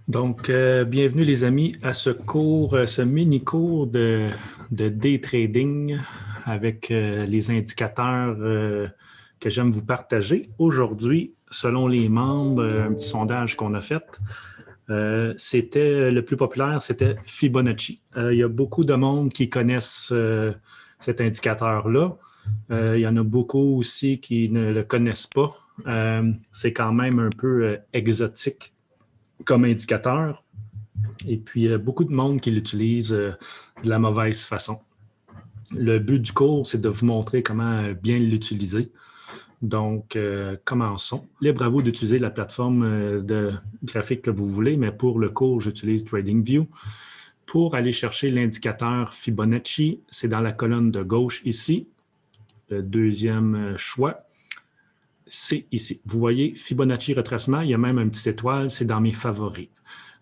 Donc, bienvenue les amis à ce cours, ce mini-cours de day trading avec les indicateurs que j'aime vous partager. Aujourd'hui, selon les membres, un petit sondage qu'on a fait, c'était le plus populaire, c'était Fibonacci. Il y a beaucoup de monde qui connaissent cet indicateur-là. Il y en a beaucoup aussi qui ne le connaissent pas. C'est quand même un peu exotique comme indicateur. Et puis, beaucoup de monde qui l'utilise de la mauvaise façon. Le but du cours, c'est de vous montrer comment bien l'utiliser. Donc, commençons. Libre à vous d'utiliser la plateforme de graphique que vous voulez, mais pour le cours, j'utilise TradingView. Pour aller chercher l'indicateur Fibonacci, c'est dans la colonne de gauche ici. Le deuxième choix, c'est ici. Vous voyez, Fibonacci retracement, il y a même une petite étoile, c'est dans mes favoris.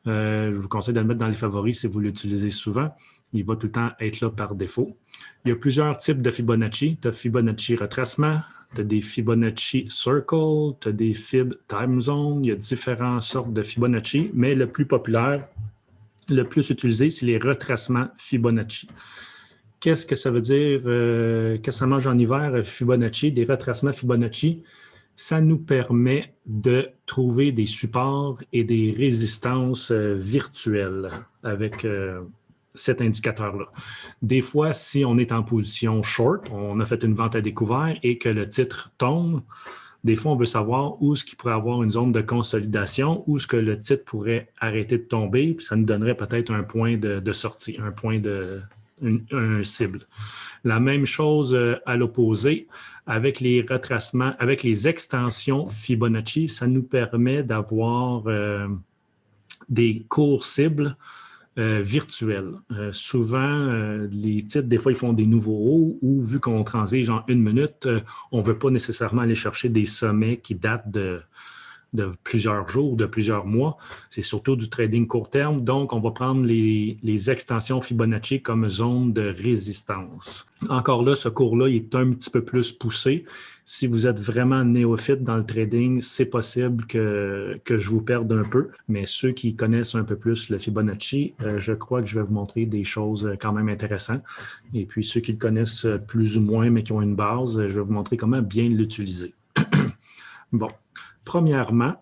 Je vous conseille de le mettre dans les favoris si vous l'utilisez souvent. Il va tout le temps être là par défaut. Il y a plusieurs types de Fibonacci. Tu as Fibonacci retracement, tu as des Fibonacci Circle, tu as des Fib Time Zone. Il y a différentes sortes de Fibonacci, mais le plus populaire, le plus utilisé, c'est les retracements Fibonacci. Qu'est-ce que ça veut dire? Qu'est-ce que ça mange en hiver, Fibonacci? Des retracements Fibonacci, ça nous permet de trouver des supports et des résistances virtuelles avec cet indicateur-là. Des fois, si on est en position short, on a fait une vente à découvert et que le titre tombe, des fois, on veut savoir où est-ce qu'il pourrait avoir une zone de consolidation, où est-ce que le titre pourrait arrêter de tomber, puis ça nous donnerait peut-être un point de sortie, un point un cible. La même chose à l'opposé, avec les retracements, avec les extensions Fibonacci, ça nous permet d'avoir des cours cibles virtuels. Souvent, les titres, des fois, ils font des nouveaux hauts ou vu qu'on transige en 1 minute, on ne veut pas nécessairement aller chercher des sommets qui datent de plusieurs jours, de plusieurs mois. C'est surtout du trading court terme. Donc, on va prendre les extensions Fibonacci comme zone de résistance. Encore là, ce cours-là est un petit peu plus poussé. Si vous êtes vraiment néophyte dans le trading, c'est possible que je vous perde un peu. Mais ceux qui connaissent un peu plus le Fibonacci, je crois que je vais vous montrer des choses quand même intéressantes. Et puis, ceux qui le connaissent plus ou moins, mais qui ont une base, je vais vous montrer comment bien l'utiliser. Bon. Premièrement,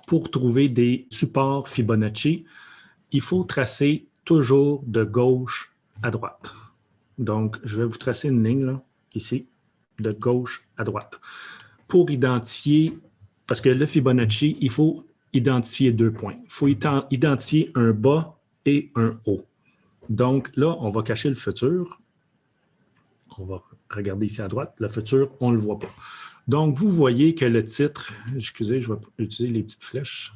pour trouver des supports Fibonacci, il faut tracer toujours de gauche à droite. Donc, je vais vous tracer une ligne, là, ici, de gauche à droite. Pour identifier, parce que le Fibonacci, il faut identifier 2 points. Il faut identifier un bas et un haut. Donc, là, on va cacher le futur. On va regarder ici à droite. Le futur, on ne le voit pas. Donc, vous voyez que le titre, excusez, je vais utiliser les petites flèches.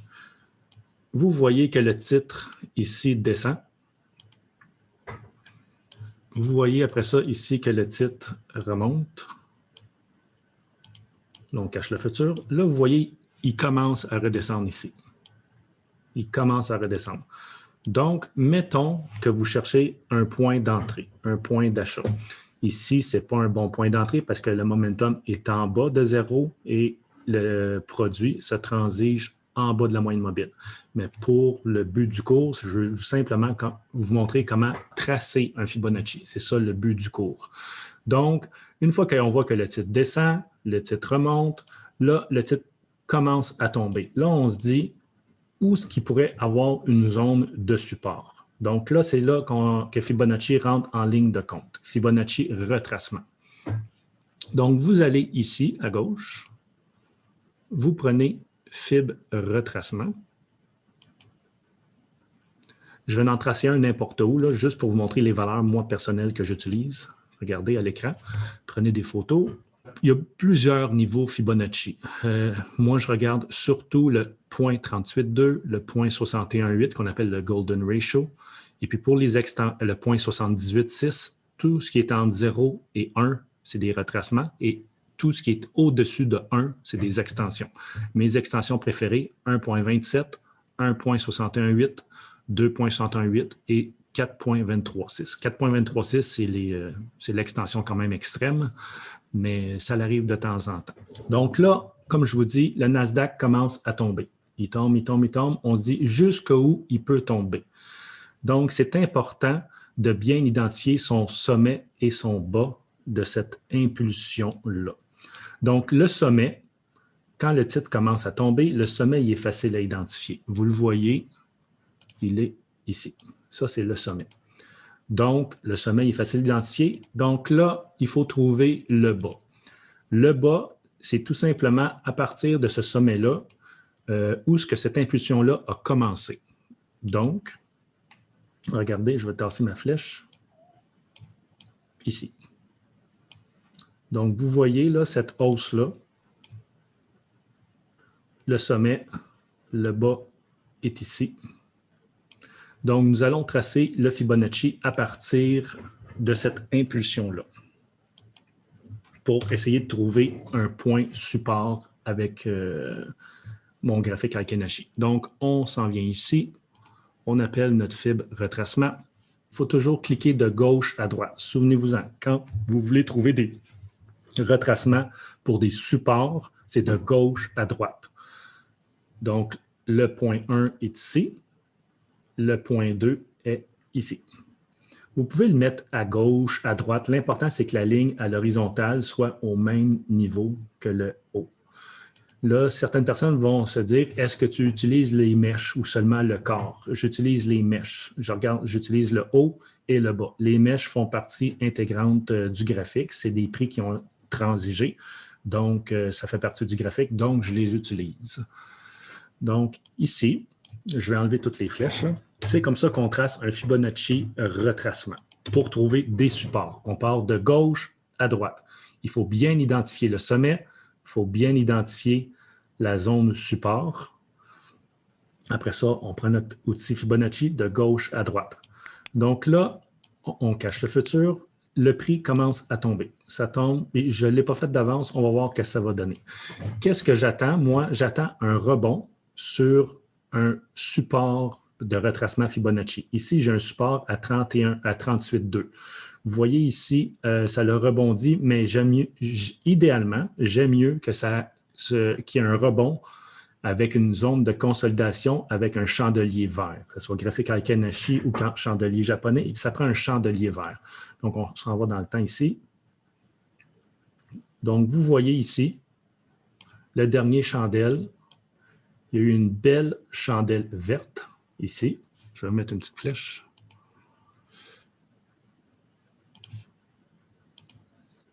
Vous voyez que le titre ici descend. Vous voyez après ça ici que le titre remonte. Là, on cache le futur. Là, vous voyez, il commence à redescendre ici. Il commence à redescendre. Donc, mettons que vous cherchez un point d'entrée, un point d'achat. Ici, ce n'est pas un bon point d'entrée parce que le momentum est en bas de 0 et le produit se transige en bas de la moyenne mobile. Mais pour le but du cours, je veux simplement vous montrer comment tracer un Fibonacci. C'est ça le but du cours. Donc, une fois qu'on voit que le titre descend, le titre remonte, là, le titre commence à tomber. Là, on se dit où est-ce qu'il pourrait avoir une zone de support. Donc là, c'est là que Fibonacci rentre en ligne de compte. Fibonacci retracement. Donc, vous allez ici, à gauche, vous prenez Fib retracement. Je vais en tracer un n'importe où, là, juste pour vous montrer les valeurs, moi, personnelles que j'utilise. Regardez à l'écran. Prenez des photos. Il y a plusieurs niveaux Fibonacci. Moi, je regarde surtout le point 38.2, le point 61.8 qu'on appelle le Golden Ratio. Et puis pour les le point 78.6, tout ce qui est entre 0 et 1, c'est des retracements. Et tout ce qui est au-dessus de 1, c'est des extensions. Mes extensions préférées, 1.27, 1.61.8, 2.61.8 et 4.23.6. 4.23.6, c'est l'extension quand même extrême, mais ça l'arrive de temps en temps. Donc là, comme je vous dis, le Nasdaq commence à tomber. il tombe, il tombe, il tombe. On se dit jusqu'où il peut tomber. Donc, c'est important de bien identifier son sommet et son bas de cette impulsion-là. Donc, le sommet, quand le titre commence à tomber, le sommet il est facile à identifier. Vous le voyez, il est ici. Ça, c'est le sommet. Donc, le sommet est facile à identifier. Donc là, il faut trouver le bas. Le bas, c'est tout simplement à partir de ce sommet-là où ce que cette impulsion-là a commencé. Donc, regardez, je vais tasser ma flèche ici. Donc, vous voyez là, cette hausse-là, le sommet, le bas est ici. Donc, nous allons tracer le Fibonacci à partir de cette impulsion-là pour essayer de trouver un point support avec mon graphique Aikenashi. Donc, on s'en vient ici. On appelle notre fibre retracement. Il faut toujours cliquer de gauche à droite. Souvenez-vous-en, quand vous voulez trouver des retracements pour des supports, c'est de gauche à droite. Donc, le point 1 est ici. Le point 2 est ici. Vous pouvez le mettre à gauche, à droite. L'important, c'est que la ligne à l'horizontale soit au même niveau que le haut. Là, certaines personnes vont se dire, est-ce que tu utilises les mèches ou seulement le corps? J'utilise les mèches. J'utilise le haut et le bas. Les mèches font partie intégrante du graphique. C'est des prix qui ont transigé. Donc, ça fait partie du graphique. Donc, je les utilise. Donc, ici, je vais enlever toutes les flèches. C'est comme ça qu'on trace un Fibonacci retracement pour trouver des supports. On part de gauche à droite. Il faut bien identifier le sommet. Il faut bien identifier la zone support. Après ça, on prend notre outil Fibonacci de gauche à droite. Donc là, on cache le futur. Le prix commence à tomber. Ça tombe et je ne l'ai pas fait d'avance. On va voir ce que ça va donner. Qu'est-ce que j'attends? Moi, j'attends un rebond sur un support de retracement Fibonacci. Ici, j'ai un support à 38,2. Vous voyez ici, ça le rebondit, mais idéalement, j'aime mieux que qu'il y ait un rebond avec une zone de consolidation avec un chandelier vert, que ce soit graphique Aikenashi ou chandelier japonais, ça prend un chandelier vert. Donc, on s'en va dans le temps ici. Donc, vous voyez ici, le dernier chandelle, il y a eu une belle chandelle verte ici. Je vais mettre une petite flèche.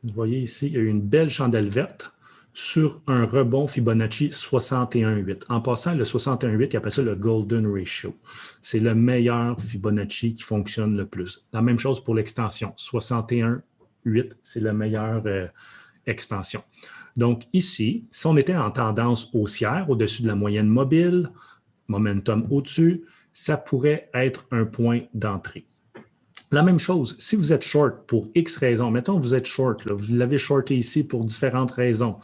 Vous voyez ici, il y a eu une belle chandelle verte sur un rebond Fibonacci 61,8. En passant, le 61,8, il appelle ça le Golden Ratio. C'est le meilleur Fibonacci qui fonctionne le plus. La même chose pour l'extension. 61,8, c'est la meilleure extension. Donc ici, si on était en tendance haussière, au-dessus de la moyenne mobile, momentum au-dessus, ça pourrait être un point d'entrée. La même chose, si vous êtes short pour X raisons, mettons que vous êtes short, là, vous l'avez shorté ici pour différentes raisons,